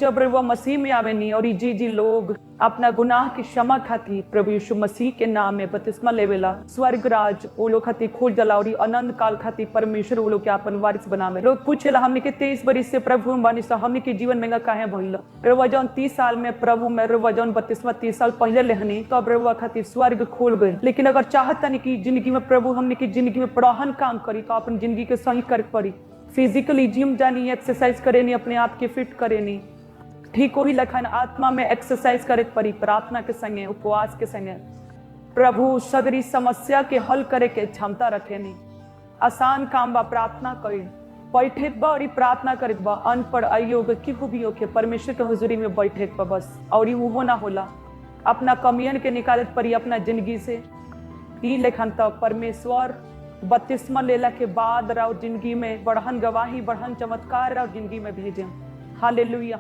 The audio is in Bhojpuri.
जब रउआ मसीह में आवेनी और जी लोग अपना गुनाह की क्षमा खातिर प्रभु यीशु मसीह के नाम में बपतिस्मा लेवेला, स्वर्ग राज वो लोग खातिर खुल जाला और अनंत काल खातिर परमेश्वर वो लोग के अपन वारिस बनावे। लोग पूछेला हमने के 23 बरिस से प्रभु में बानी, हमने के जीवन में काहे भइल? रउआ जौन 30 साल में प्रभु में रउआ जौन बपतिस्मा 30 साल पहले लेहनी, तब रउआ खातिर स्वर्ग खुल गई। लेकिन अगर चाहतनी कि जिंदगी में प्रभु हमने की जिंदगी में बड़हन काम करी, तो अपन जिंदगी के सही कर पड़ी। फिजिकली जिम जानी, एक्सरसाइज करेनी, अपने आप के फिट करेनी, ठीक वही लखन आत्मा में एक्सरसाइज करे पड़ी, प्रार्थना के संगे उपवास के संगे प्रभु सगरी समस्या के हल करे के क्षमता रखेनी। आसान काम बा प्रार्थना करी, बैठे बा और प्रार्थना करे बा, अनपढ़ अयोग्य की भी होके परमेश्वर के हुजूरी में बैठे बा बस। और वो ना होला, अपना कमियन के निकाले पड़ी अपना जिंदगी से। ई लेखन तक परमेश्वर बपतिस्मा लेला के बाद राव जिंदगी में बढ़हन गवाही, बढ़हन चमत्कार राव जिंदगी में भेजे। हालेलुया।